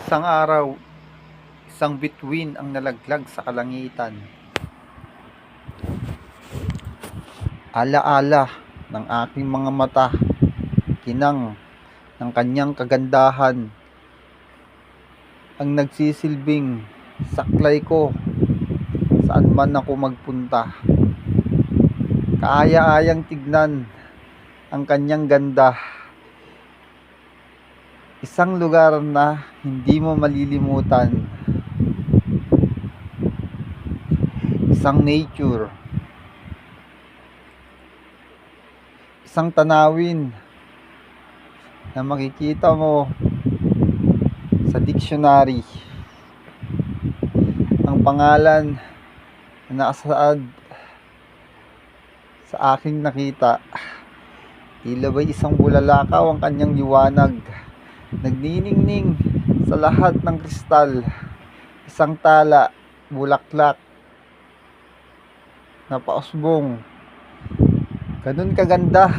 Isang araw, isang bituin ang nalaglag sa kalangitan. Ala-ala ng aking mga mata, kinang ng kanyang kagandahan ang nagsisilbing saklay ko saan man ako magpunta. Kaaya-ayang tignan ang kanyang ganda. Isang lugar na hindi mo malilimutan. Isang nature. Isang tanawin na makikita mo sa dictionary. Ang pangalan na nakasaad sa aking nakita, tila ba'y isang bulalakaw ang kanyang liwanag, nagniningning sa lahat ng kristal. Isang tala, bulaklak na pausbong, ganun kaganda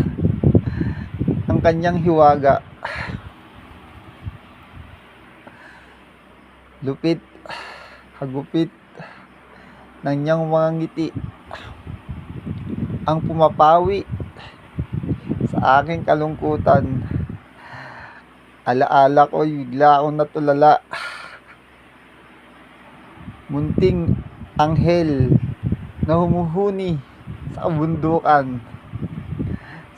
ang kanyang hiwaga. Lupit, hagupit ng niyang mga ngiti ang pumapawi sa aking kalungkutan. Alaala ko, bigla akong natulala. Munting anghel na humuhuni sa kabundukan.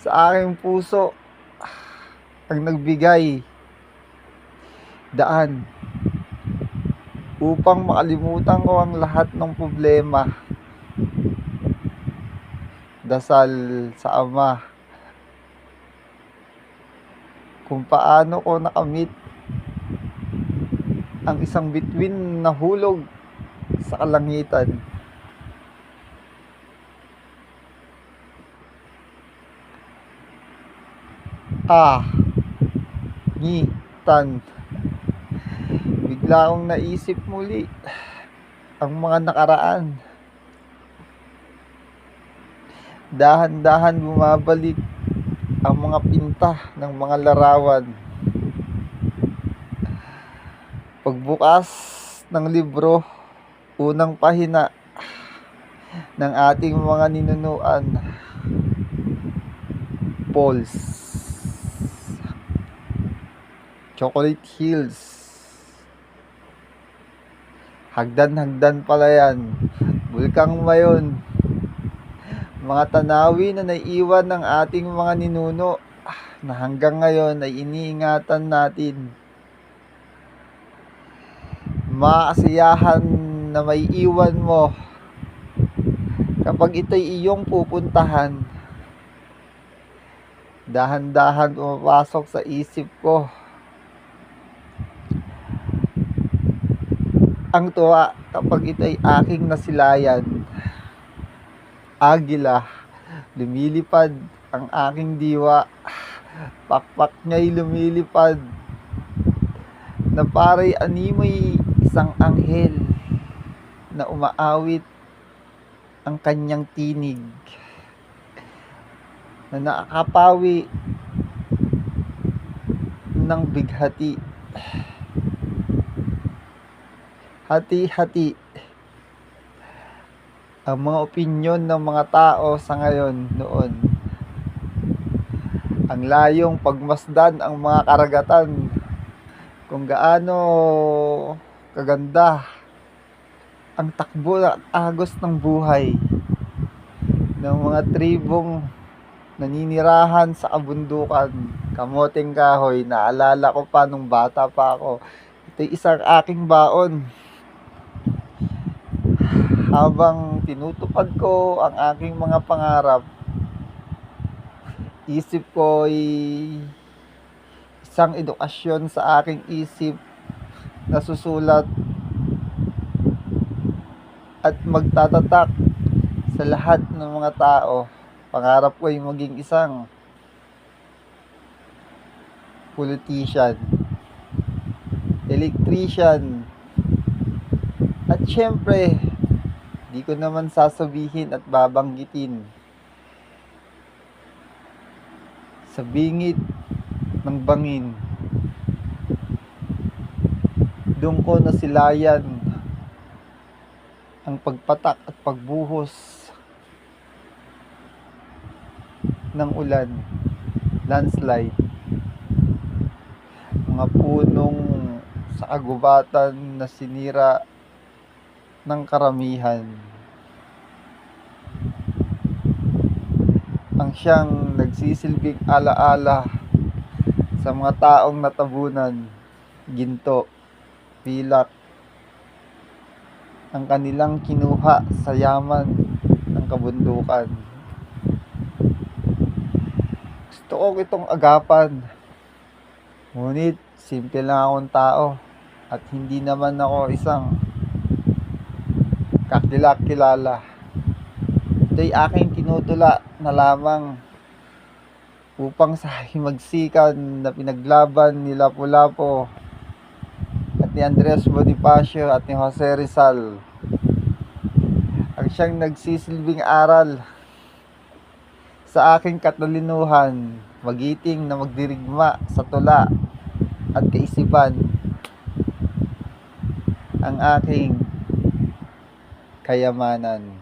Sa aking puso ang nagbigay daan upang makalimutan ko ang lahat ng problema. Dasal sa Ama kung paano ko nakamit ang isang bituin na hulog sa kalangitan. Ngitan. Bigla akong naisip muli ang mga nakaraan. Dahan-dahan bumabalik ang mga pinta ng mga larawan. Pagbukas ng libro, unang pahina ng ating mga ninunuan, Paul's Chocolate Hills. Hagdan-hagdan pala yan. Bulkang Mayon. Mga tanawin na naiiwan ng ating mga ninuno na hanggang ngayon ay iniingatan natin. Maasiyahan na may iwan mo kapag ito'y iyong pupuntahan. Dahan-dahan pumapasok sa isip ko ang tuwa kapag ito'y aking nasilayan. Agila, lumilipad ang aking diwa. Pakpak niya'y lumilipad na para'y animoy isang anghel na umaawit ang kanyang tinig na nakakapawi ng bighati. Hati-hati ang mga opinyon ng mga tao sa ngayon noon. Ang layong pagmasdan ang mga karagatan, kung gaano kaganda ang takbo at agos ng buhay ng mga tribong naninirahan sa kabundukan. Kamoteng kahoy, naalala ko pa nung bata pa ako. Ito'y isang aking baon. Habang tinutupad ko ang aking mga pangarap, isip ko ay isang edukasyon sa aking isip na susulat at magtatatak sa lahat ng mga tao. Pangarap ko ay maging isang politician, electrician, at syempre, di ko naman sasabihin at babanggitin sa bingit ng bangin Doon ko nasilayan ang pagpatak at pagbuhos ng ulan, landslide, mga punong sa kagubatan na sinira ng karamihan. Ang siyang nagsisilbing alaala sa mga taong natabunan, ginto, pilak, ang kanilang kinuha sa yaman ng kabundukan. Gusto ko itong agapan, ngunit simple lang akong tao at hindi naman ako isang kakilala. Ito'y aking tinutula na lamang upang sa himagsikan na pinaglaban ni Lapu-Lapu at ni Andres Bonifacio at ni Jose Rizal, ang siyang nagsisilbing aral sa aking katalinuhan, magiting na magdirigma sa tula at kaisipan, ang aking kayamanan.